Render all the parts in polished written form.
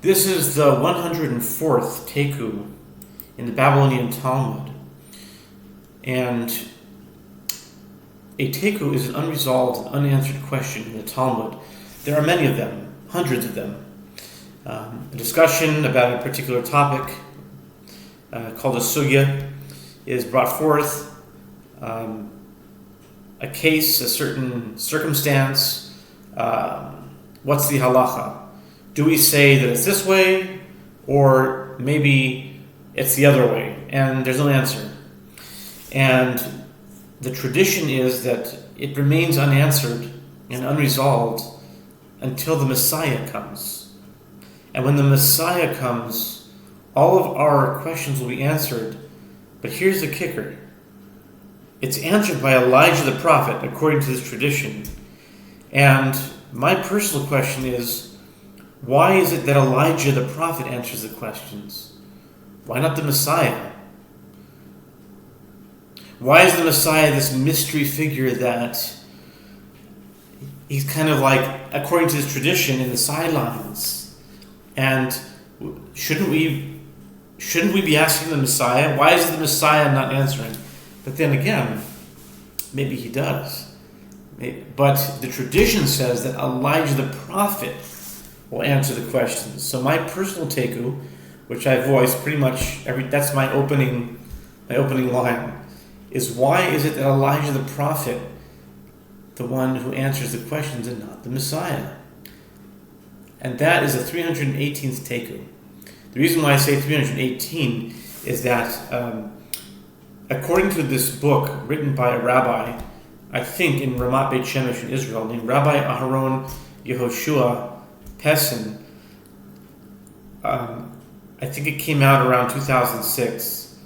This is the 104th Taiku in the Babylonian Talmud. And a Taiku is an unresolved, unanswered question in the Talmud. There are many of them, hundreds of them. A discussion about a particular topic called a sugya is brought forth. A case, a certain circumstance. What's the halacha? Do we say that it's this way, or maybe it's the other way? And there's no answer. And the tradition is that it remains unanswered and unresolved until the Messiah comes. And when the Messiah comes, all of our questions will be answered. But here's the kicker. It's answered by Elijah the prophet, according to this tradition. And my personal question is, why is it that Elijah the prophet answers the questions? Why not the Messiah? Why is the Messiah this mystery figure that he's kind of like, according to this tradition, in the sidelines? And shouldn't we be asking the Messiah? Why is the Messiah not answering? But then again, maybe he does. But the tradition says that Elijah the prophet will answer the questions. So my personal taiku, which I voice pretty much that's my opening line, is why is it that Elijah the prophet, the one who answers the questions, and not the Messiah? And that is the 318th taiku. The reason why I say 318 is that according to this book written by a rabbi, I think in Ramat Beit Shemesh in Israel, named Rabbi Aharon Yehoshua Pessin, I think it came out around 2006,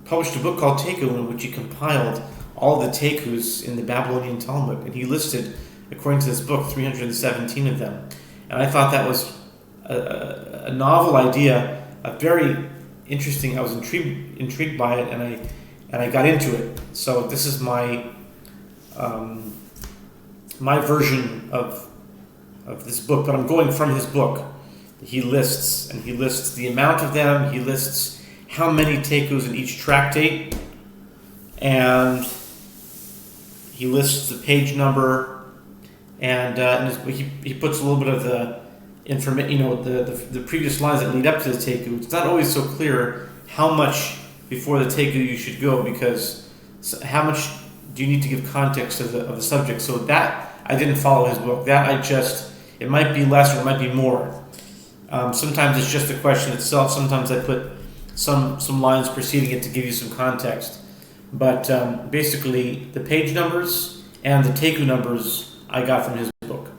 published a book called Taiku, in which he compiled all the Taikus in the Babylonian Talmud, and he listed, according to this book, 317 of them. And I thought that was a novel idea, a very interesting. I was intrigued by it, and I got into it. So this is my my version of this book, but I'm going from his book. He lists the amount of them. He lists how many taikus in each tractate, and he lists the page number, and he puts a little bit of the information, the previous lines that lead up to the taiku. It's not always so clear how much before the taiku you should go, because how much do you need to give context of the subject. So that I didn't follow his book. It might be less or it might be more. Sometimes it's just the question itself. Sometimes I put some lines preceding it to give you some context. But basically, the page numbers and the taiku numbers I got from his book.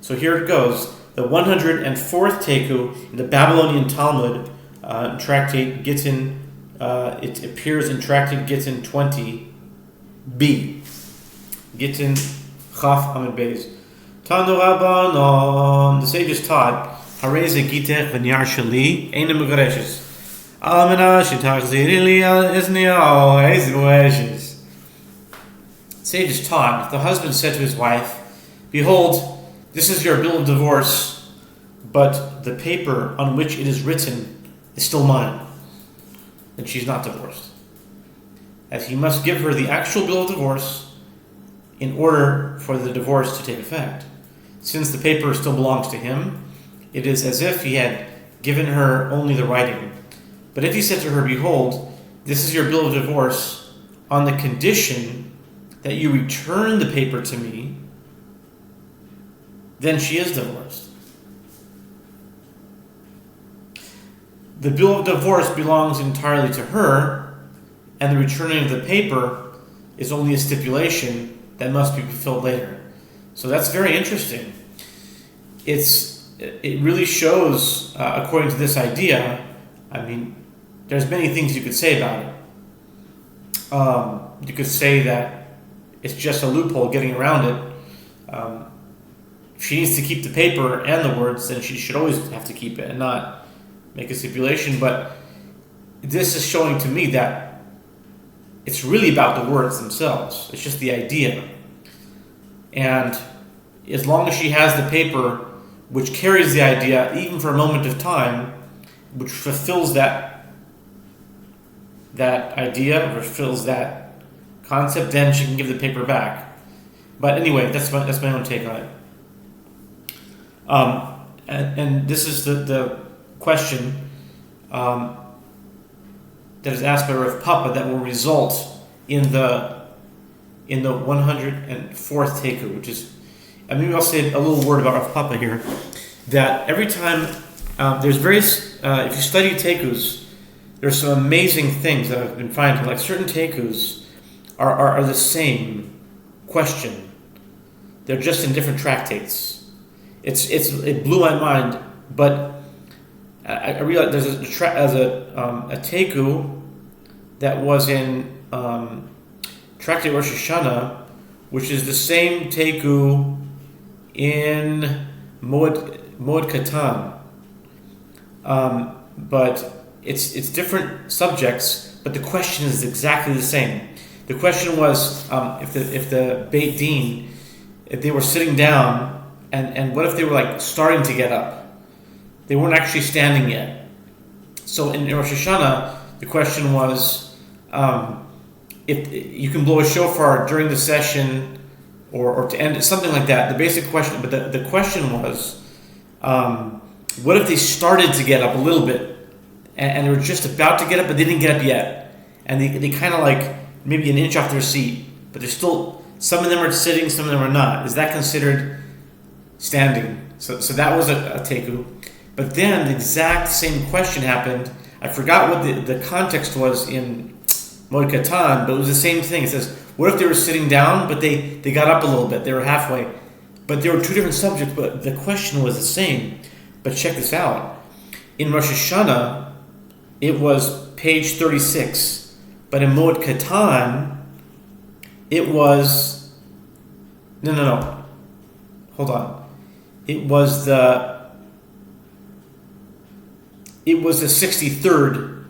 So here it goes. The 104th taiku in the Babylonian Talmud, tractate Gittin. It appears in tractate Gittin 20b. Gittin Chaf Amud Beis. Tanu Rabbanon, the sages taught, Hareze Gitech v'Niar Shali, Eine Megareshes. Alamina Shitachziri li al Izniyah Ezbueshes. Sages taught, the husband said to his wife, "Behold, this is your bill of divorce, but the paper on which it is written is still mine." Then she's not divorced, as he must give her the actual bill of divorce in order for the divorce to take effect. Since the paper still belongs to him, it is as if he had given her only the writing. But if he said to her, "Behold, this is your bill of divorce on the condition that you return the paper to me," then she is divorced. The bill of divorce belongs entirely to her, and the returning of the paper is only a stipulation that must be fulfilled later. So that's very interesting. It really shows, according to this idea, I mean, there's many things you could say about it. You could say that it's just a loophole getting around it. If she needs to keep the paper and the words, then she should always have to keep it and not make a stipulation. But this is showing to me that it's really about the words themselves. It's just the idea. And as long as she has the paper which carries the idea, even for a moment of time, which fulfills that idea, or fulfills that concept, then she can give the paper back. But anyway, that's my own take on it. And this is the question that is asked by Rav Papa that will result in the 104th Taiku, which is, and maybe I'll say a little word about Rav Papa here, that every time there's various, if you study Taikus, there's some amazing things that I've been finding, like certain Taikus are the same question. They're just in different tractates. It blew my mind, but I realized there's a Taiku that was in Tractate Rosh Hashanah, which is the same Taiku in Moed Katan, but it's different subjects, but the question is exactly the same. The question was if the Beit Din, if they were sitting down, and what if they were like starting to get up? They weren't actually standing yet. So in Rosh Hashanah, the question was if you can blow a shofar during the session or to end it, something like that. The basic question, but the question was, what if they started to get up a little bit and they were just about to get up, but they didn't get up yet, and they kind of like maybe an inch off their seat, but they're still, some of them are sitting, some of them are not. Is that considered standing? So that was a Taiku. But then the exact same question happened. I forgot what the context was in Moed Katan, but it was the same thing. It says, what if they were sitting down, but they got up a little bit, they were halfway. But there were two different subjects, but the question was the same. But check this out. In Rosh Hashanah, it was page 36. But in Moed Katan, it was... No. Hold on. It was the 63rd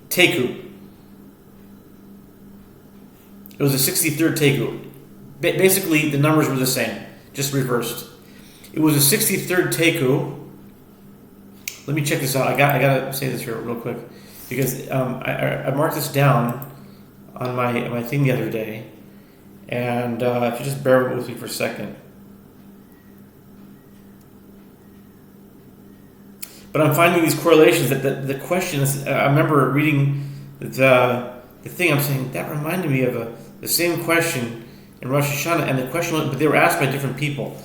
Taiku. It was the 63rd Taiku. Basically, the numbers were the same, just reversed. It was the 63rd Taiku. Let me check this out. I gotta say this here real quick, because I marked this down on my thing the other day, and if you just bear with me for a second. But I'm finding these correlations that the question is. I remember reading the thing. I'm saying that reminded me of the same question in Rosh Hashanah, and the question was, but they were asked by different people.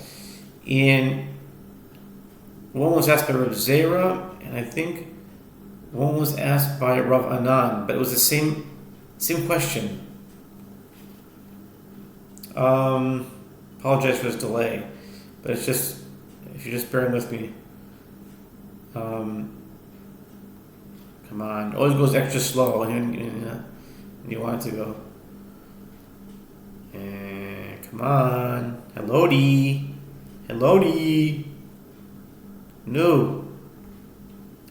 One was asked by Rav Zera, and I think one was asked by Rav Anan, but it was the same question. Apologize for this delay, but it's just, if you're just bearing with me. Come on, always goes extra slow and you want it to go. Come on, hello D. No.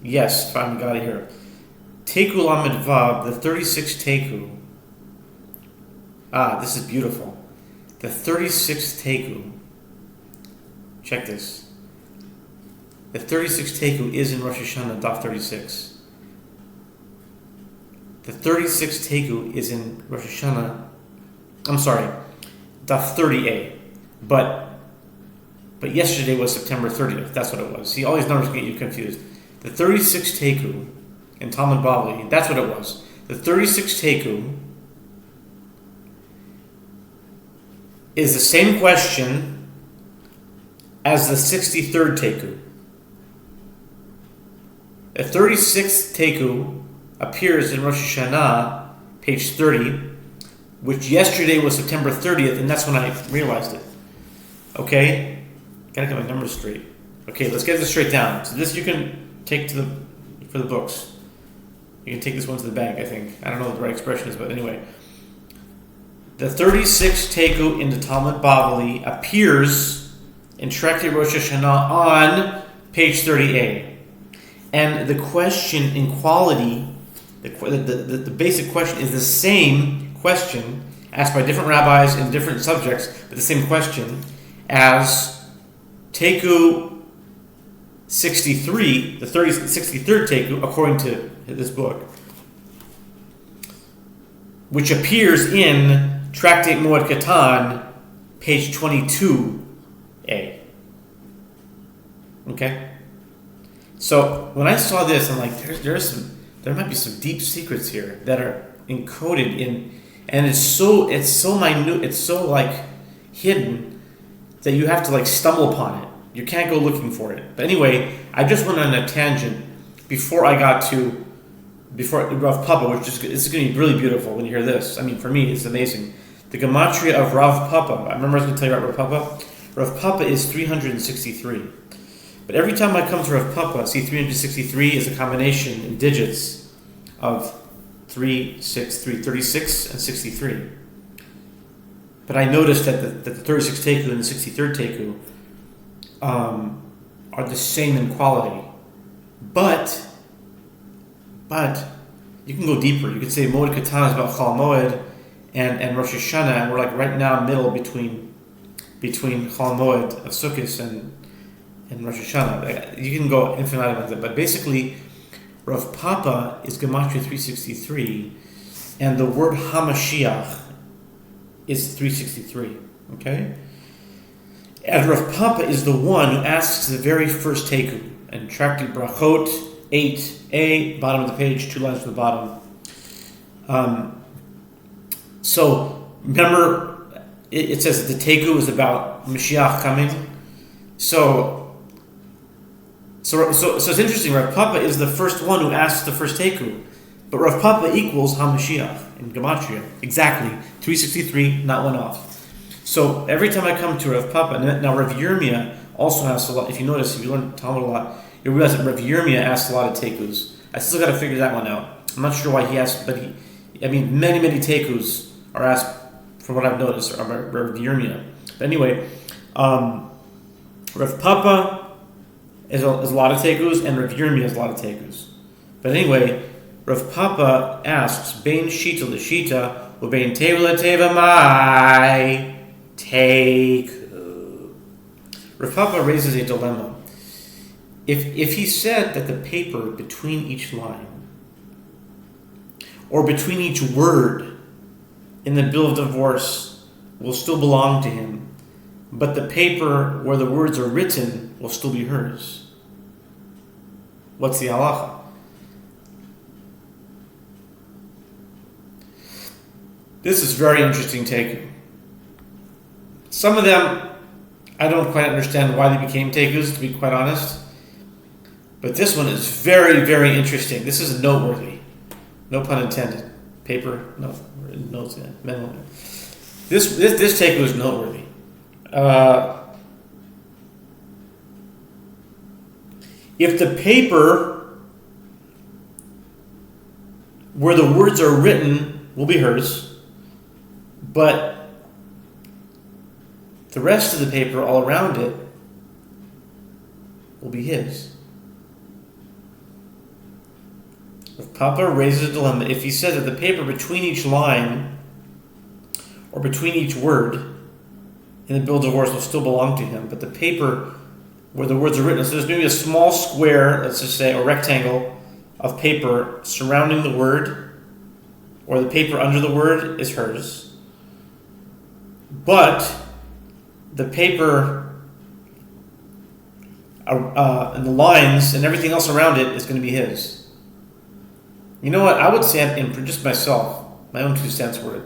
Yes, finally got it here. Taiku Lamed Vav, the 36th Taiku. This is beautiful. The 36th Taiku. Check this. The 36th Taiku is in Rosh Hashanah, Daf 36. The 36th Taiku is in Rosh Hashanah. I'm sorry, Daf 30a. But yesterday was September 30th. That's what it was. See, all these numbers get you confused. The 36th Taiku in Talmud Bavli, that's what it was. The 36th Taiku is the same question as the 63rd Taiku. The 36th Taiku appears in Rosh Hashanah, page 30, which yesterday was September 30th, and that's when I realized it. Okay? Gotta get my numbers straight. Okay, let's get this straight down. So this you can take for the books. You can take this one to the bank, I think. I don't know what the right expression is, but anyway. The 36th Taiku in the Talmud Bavli appears in Tractate Rosh Hashanah on page 30a. And the question in quality, the basic question is the same question asked by different rabbis in different subjects, but the same question as Taiku 63, the 63rd Teiku, according to this book, which appears in Tractate Moed Katan, page 22a. Okay? So when I saw this, I'm like, there might be some deep secrets here that are encoded in, and it's so minute, it's so like hidden that you have to like stumble upon it. You can't go looking for it. But anyway, I just went on a tangent before Rav Papa, which is going to be really beautiful when you hear this. I mean, for me, it's amazing. The gematria of Rav Papa. I remember I was going to tell you about Rav Papa. Rav Papa is 363. But every time I come to Rav Papa, see, 363 is a combination in digits of 36 and 63. But I noticed that the 36th Teiku and the 63rd Teiku are the same in quality. But you can go deeper. You could say Moed Katan is about Chol Moed and Rosh Hashanah, and we're like right now middle between Chol Moed of Sukkot and Rosh Hashanah. You can go infinite about that. But basically, Rav Papa is Gematria 363, and the word HaMashiach is 363. Okay? And Rav Papa is the one who asks the very first Teiku. And Tractate Brachot 8a, bottom of the page, 2 lines from the bottom. So remember, it says that the Teiku is about Mashiach coming. So it's interesting. Rav Papa is the first one who asks the first Teiku, but Rav Papa equals HaMashiach in Gematria. Exactly, 363, not one off. So every time I come to Rav Papa, now Rav Yirmiyah also has a lot. If you notice, if you learn Talmud a lot, you realize that Rav Yirmiyah asks a lot of Teikus. I still got to figure that one out. I'm not sure why he asked, but many Teikus are asked, from what I've noticed, about Rav Yirmiyah. But anyway, Rav Papa is a lot of Teikus, and Rav Yirmiyah has a lot of Teikus. But anyway, Rav Papa asks, Bein Shita l'Shita, u'bein Teva l'Teva mai Teiku. Rav Papa raises a dilemma. If he said that the paper between each line, or between each word in the bill of divorce will still belong to him, but the paper where the words are written will still be hers, what's the halacha? This is very interesting take. Some of them, I don't quite understand why they became teikus, to be quite honest. But this one is very, very interesting. This is noteworthy. No pun intended. Paper, no. This teiku is noteworthy. If the paper where the words are written will be hers, but the rest of the paper all around it will be his. If Papa raises a dilemma, if he says that the paper between each line or between each word in the bill of divorce will still belong to him, but the paper where the words are written, so there's maybe a small square, let's just say a rectangle of paper surrounding the word, or the paper under the word is hers, but the paper and the lines and everything else around it is going to be his. You know what? I would say, in just myself, my own 2 cents worth,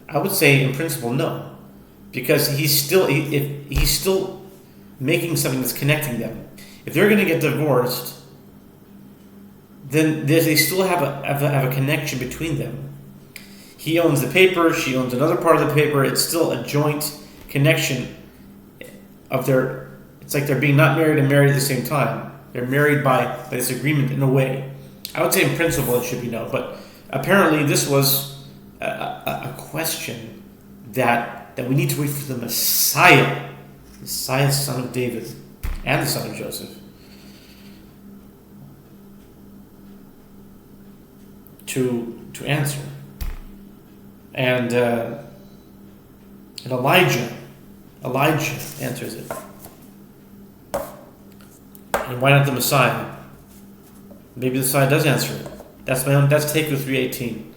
I would say in principle no, because he's still making something that's connecting them. If they're going to get divorced, then they still have a connection between them. He owns the paper, she owns another part of the paper. It's still a joint connection of their. It's like they're being not married and married at the same time. They're married by this agreement in a way. I would say in principle it should be no, but apparently this was a question that we need to wait for the Messiah, son of David, and the son of Joseph, to answer. And Elijah answers it. And why not the Messiah? Maybe the Messiah does answer it. That's Taiku 318.